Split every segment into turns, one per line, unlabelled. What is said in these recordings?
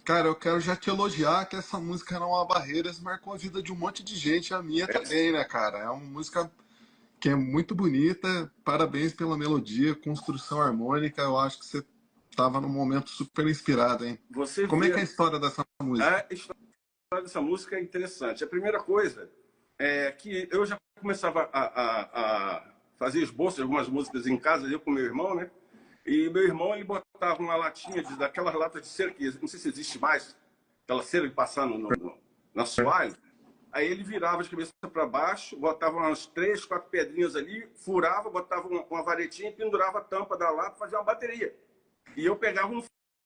Cara, eu quero já te elogiar que essa música Não Há Barreiras marcou a vida de um monte de gente, a minha também, né, cara? É uma música que é muito bonita, parabéns pela melodia, construção harmônica, eu acho que você tava num momento super inspirado, hein?
Você
Como é que é
vê,
a história dessa música?
a história dessa música é interessante. A primeira coisa é que eu já começava a fazer esboço de algumas músicas em casa, eu com meu irmão, né? E meu irmão, ele botava uma latinha daquelas latas de cera, que não sei se existe mais, aquela cera de passar na soalha. Aí ele virava de cabeça para baixo, botava umas 3, 4 pedrinhas ali, furava, botava uma varetinha e pendurava a tampa da lata, fazia uma bateria. E eu pegava um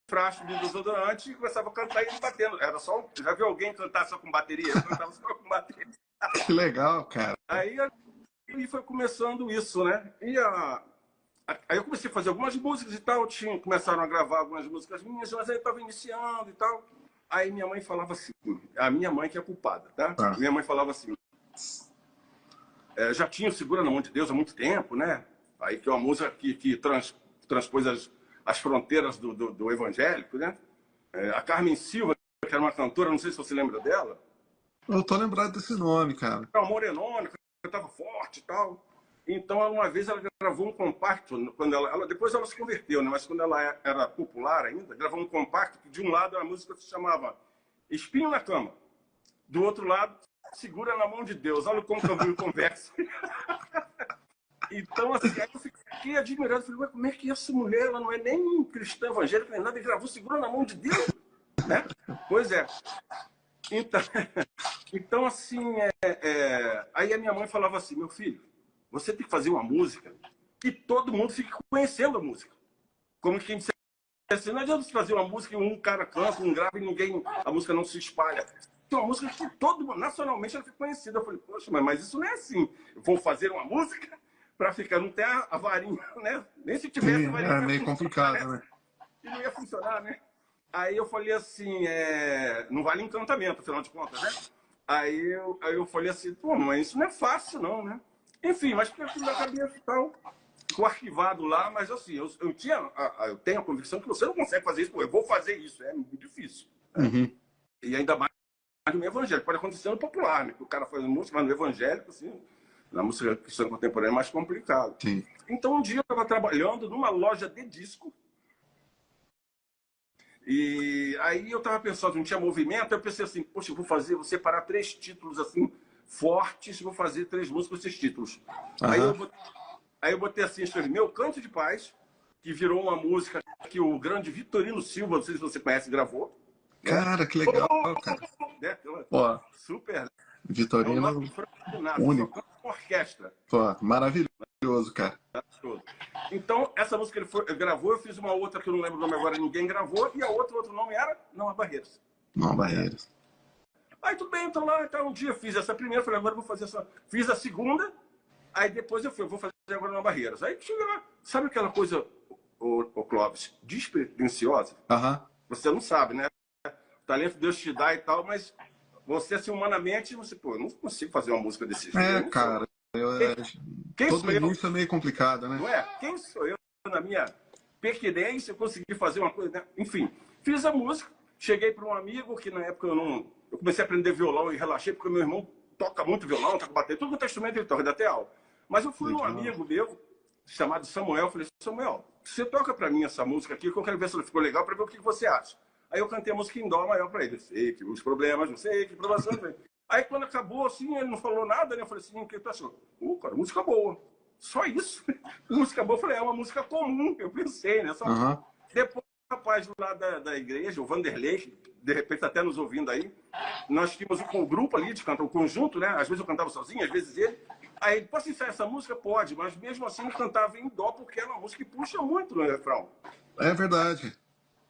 frasco de desodorante e começava a cantar e ele batendo. Era só, já viu alguém cantar só com bateria? Eu cantava só com bateria.
Que legal, cara.
Aí foi começando isso, né? Aí eu comecei a fazer algumas músicas e tal, começaram a gravar algumas músicas minhas, mas aí eu estava iniciando e tal. Aí minha mãe falava assim, a minha mãe que é culpada, tá?
Ah.
Minha mãe falava assim, já tinha o Segura na Mão de Deus há muito tempo, né? Aí que é uma música que transpôs as fronteiras do evangélico, né? A Carmen Silva, que era uma cantora, não sei se você lembra dela.
Eu tô lembrado desse nome, cara.
Era uma morenona, cantava forte e tal. Então, uma vez ela gravou um compacto, quando depois ela se converteu, né? Mas quando ela era popular ainda, gravou um compacto que de um lado a música se chamava Espinho na Cama, do outro lado, Segura na Mão de Deus. Olha como que eu me converso. Então, assim, aí eu fiquei admirado. Falei, como é que essa mulher, ela não é nem cristã evangélica, nem nada, e gravou Segura na Mão de Deus? Né? Pois é. Então assim, aí a minha mãe falava assim, meu filho, você tem que fazer uma música que todo mundo fique conhecendo a música. Como quem disse assim, não adianta você fazer uma música e um cara canta, um grava e a música não se espalha. Tem uma música que todo mundo, nacionalmente, ela fica conhecida. Eu falei, poxa, mas isso não é assim. Eu vou fazer uma música para ficar, não ter a varinha, né? Nem se tivesse
Sim,
varinha.
é meio complicado, né?
E não ia funcionar, né? Aí eu falei assim, não vale encantamento, afinal de contas, né? Aí eu falei assim, pô, mas isso não é fácil, não, né? Enfim, mas fica tudo na cabeça e tal. Ficou arquivado lá, mas assim, eu tenho a convicção que você não consegue fazer isso, pô, eu vou fazer isso, é muito difícil. Né?
Uhum.
E ainda mais no meio evangélico. Pode acontecer no popular, né? Que o cara faz música, mas no evangélico, assim, na música cristã contemporânea é mais complicado.
Sim.
Então, um dia eu estava trabalhando numa loja de disco. E aí eu estava pensando, não tinha movimento, eu pensei assim, poxa, eu vou separar 3 títulos assim, fortes, vou fazer 3 músicas com esses títulos.
Uhum.
Aí eu botei assim, escrevi Meu Canto de Paz, que virou uma música que o grande Vitorino Silva, não sei se você conhece, gravou. Né?
Cara, que legal, cara.
Né?
Pô,
Super. É um
Vitorino,
nome Franco, só
único.
canta com orquestra.
Pô, maravilhoso, cara.
Então, essa música ele gravou, eu fiz uma outra que eu não lembro o nome agora, ninguém gravou, e a outra, o outro nome era Não Há Barreiras.
Não há barreiras.
Aí tudo bem, então lá, então, um dia eu fiz essa primeira, falei, agora eu vou fazer essa. Fiz a segunda, aí depois eu vou fazer agora Não Há Barreiras. Aí chega lá, sabe aquela coisa, o Clóvis, despretensiosa?
Aham.
Você não sabe, né? O talento Deus te dá e tal, mas você, assim, humanamente, pô, eu não consigo fazer uma música desse jeito.
Cara, todo início é meio complicado, né?
Não é? Quem sou eu, na minha pequenez, eu consegui fazer uma coisa, né? Enfim, fiz a música, cheguei para um amigo que na época eu comecei a aprender violão e relaxei, porque meu irmão toca muito violão, toca bateria, tudo quanto é instrumento ele toca, até aula. Mas eu fui num amigo meu, chamado Samuel, falei, Samuel, você toca para mim essa música aqui, que eu quero ver se ela ficou legal, para ver o que você acha. Aí eu cantei a música em dó maior para ele, sei que os problemas, não sei que provação. Aí quando acabou, assim, ele não falou nada, né? Eu falei assim, o que tu achou? Cara, música boa. Só isso. Música boa, eu falei, é uma música comum, eu pensei, né? Só... Depois, o rapaz lá da igreja, o Vanderlei, de repente até nos ouvindo aí, nós tínhamos um grupo ali de cantar, um conjunto, né? Às vezes eu cantava sozinho, às vezes ele. Aí ele, posso ensaiar essa música? Pode, mas mesmo assim eu cantava em dó, porque é uma música que puxa muito no refrão.
É verdade.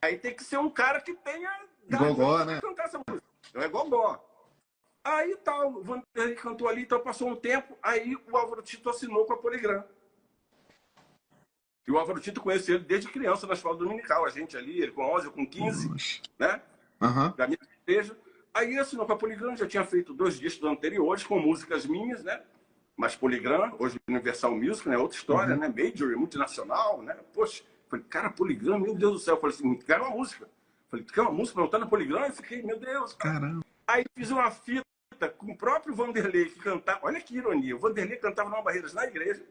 Aí tem que ser um cara que tenha...
Gogó, né?
Cantar essa música. É gogó. Aí tal, o Vanderlei cantou ali, então passou um tempo, aí o Álvaro Tito assinou com a Poligram. E o Álvaro Tito conhece ele desde criança na escola dominical, a gente ali, ele com 11, eu com 15, né? Da minha igreja. Aí ele assinou com a Poligram, já tinha feito 2 discos anteriores com músicas minhas, né? Mas Poligram, hoje Universal Music, né? Outra história, né? Major, multinacional, né? Poxa, falei, cara, Poligram, meu Deus do céu. Eu falei assim, quero uma música. Falei, tu quer uma música pra botar na Poligram? Eu fiquei, meu Deus, cara.
Caramba.
Aí fiz uma fita com o próprio Vanderlei, que cantava. Olha que ironia. O Vanderlei cantava Não Há Barreiras na igreja.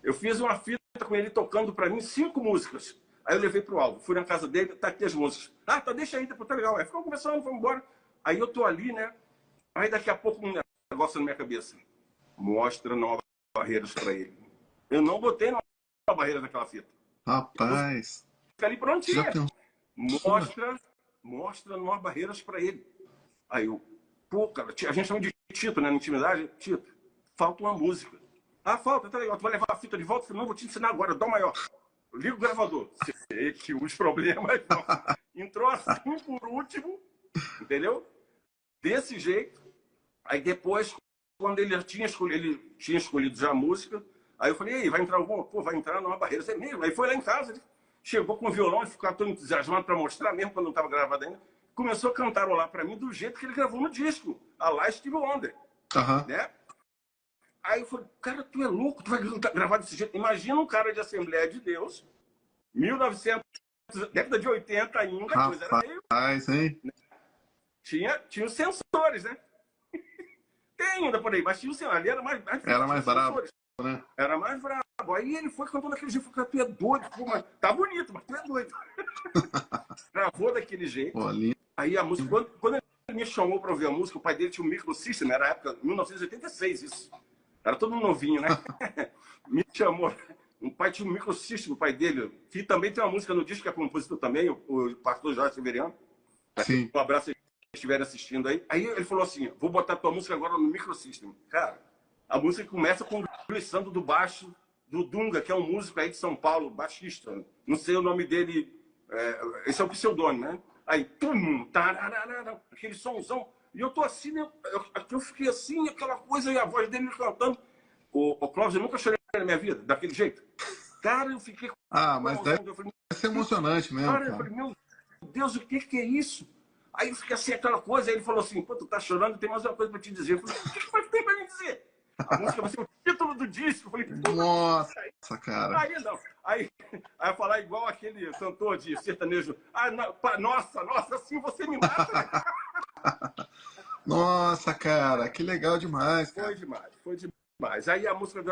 Eu fiz uma fita com ele tocando pra mim 5 músicas. Aí eu levei pro Alvo. Fui na casa dele, tá aqui as músicas. Ah, tá, deixa aí, tá legal. Aí ficou conversando, vamos embora. Aí eu tô ali, né? Aí daqui a pouco um negócio na minha cabeça. Mostra Não Há Barreiras pra ele. Eu não botei Não Há Barreiras naquela fita.
Rapaz.
Fica ali prontinha.
Já pensou?
Mostra Não Há Barreiras pra ele. Aí eu, pô, cara, a gente chama de Tito, né? Na intimidade, Tito, falta uma música. Ah, falta, tá legal. Tu vai levar a fita de volta? Eu falei, não, vou te ensinar agora, dá o maior. Eu ligo o gravador. Sei que os problemas não. Entrou assim por último, entendeu? Desse jeito. Aí depois, quando ele tinha escolhido já a música, aí eu falei, ei, vai entrar alguma? Pô, vai entrar Não Há Barreiras. É mesmo. Aí foi lá em casa, ele chegou com o violão e ficou todo entusiasmado para mostrar, mesmo quando não estava gravado ainda. Começou a cantarolar para mim do jeito que ele gravou no disco. A lá Stevie Wonder. Né? Aí eu falei, cara, tu é louco, tu vai gravar desse jeito? Imagina um cara de Assembleia de Deus, 1900, década de 80 ainda, a coisa era meio...
hein?
Tinha os sensores, né? Tem ainda por aí, mas tinha o sensor. Ali era mais
bravo, né?
Era mais bravo. Aí ele foi cantando daquele jeito, eu falei, tu é doido. Pô, mas tá bonito, mas tu é doido. Gravou daquele jeito.
Pô,
aí a música, quando ele me chamou para ouvir a música, o pai dele tinha um microsystem, era a época, 1986 isso. Era todo novinho, né? Me chamou. O pai tinha um microsystem, o pai dele, que também tem uma música no disco, que é compositor também, o pastor Jorge Severiano.
Sim.
Um abraço se estiverem assistindo aí. Aí ele falou assim, vou botar tua música agora no microsystem. Cara, a música começa com o glissando do baixo do Dunga, que é um músico aí de São Paulo, baixista. Não sei o nome dele, esse é o pseudônimo, né? Aí, tararara, aquele somzão. E eu tô assim, né? Eu fiquei assim, aquela coisa, e a voz dele cantando. O Cláudio, eu nunca chorei na minha vida, daquele jeito. Cara, eu fiquei...
mas deve ser emocionante mesmo, cara.
Eu falei, meu Deus, o que é isso? Aí eu fiquei assim, aquela coisa, aí ele falou assim, pô, tu tá chorando, tem mais uma coisa pra te dizer. Eu falei, o que tem pra me dizer? A música vai ser o título do disco. Eu falei,
nossa, cara.
Aí não. Aí eu falar igual aquele cantor de sertanejo. Ah, nossa, assim você me mata.
Nossa, cara, que legal demais, cara.
Foi demais. Aí a música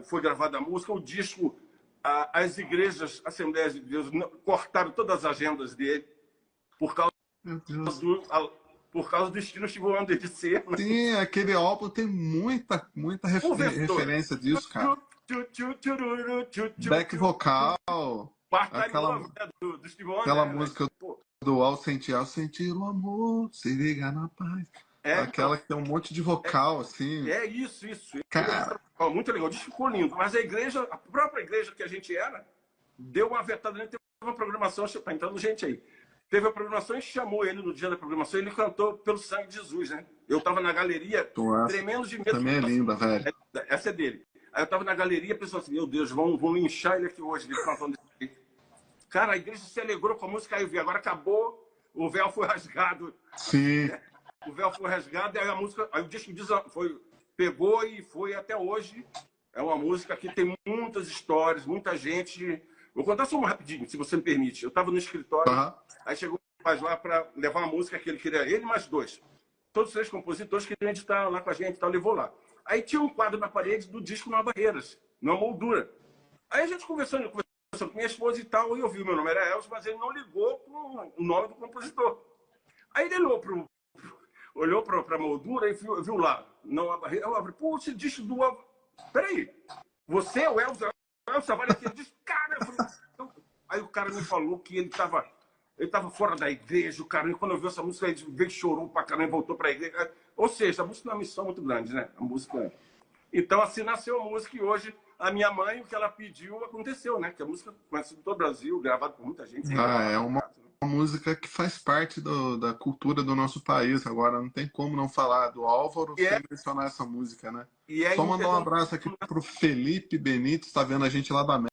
foi gravada a música, o disco, as igrejas, Assembleias de Deus, cortaram todas as agendas dele por causa do estilo Stevie Wonder de ser. Né?
Sim, aquele álbum tem muita referência disso, cara. Back vocal. Aquela música do Ao Sentir o Amor, se liga na paz. Aquela que tem um monte de vocal, assim.
É isso.
Cara.
Muito legal, o disco ficou lindo. Mas a própria igreja que a gente era, deu uma vetada, teve uma programação, tá entrando gente aí. Teve a programação e chamou ele no dia da programação, ele cantou Pelo Sangue de Jesus, né? Eu tava na galeria, tremendo de medo.
Também é linda, velho.
Essa é dele. Aí eu tava na galeria, pensando assim, meu Deus, vão linchar ele aqui hoje, ele cantando desse jeito. Cara, a igreja se alegrou com a música, aí eu vi, agora acabou, o véu foi rasgado.
Sim.
O véu foi rasgado, aí a música, aí o disco pegou e foi até hoje. É uma música que tem muitas histórias, muita gente. Vou contar só uma rapidinho, se você me permite. Eu estava no escritório, aí chegou o rapaz lá para levar uma música que ele queria, ele mais 2. Todos os 3 compositores queriam editar lá com a gente, tal, levou lá. Aí tinha um quadro na parede do disco Não Há Barreiras, numa moldura. Aí a gente conversando com minha esposa e tal, e eu vi o meu nome era Elcio, mas ele não ligou com o nome do compositor. Aí ele olhou para a moldura e viu lá, Não Há Barreiras. Eu abri, pô, esse disco do... Peraí, você é o Elcio Tavares aqui? Ele disse, cara... Aí o cara me falou que ele estava fora da igreja, o cara, quando eu vi essa música, ele veio, chorou pra caramba e voltou para a igreja. Ou seja, a música é uma missão muito grande, né? A música... Então, assim nasceu a música e hoje a minha mãe, o que ela pediu, aconteceu, né? Que a música conhecida em todo o Brasil, gravada por muita gente.
É uma música que faz parte da cultura do nosso país. Agora, não tem como não falar do Álvaro sem mencionar essa música, né? Só mandar um abraço aqui pro Felipe Benítez, tá vendo a gente lá da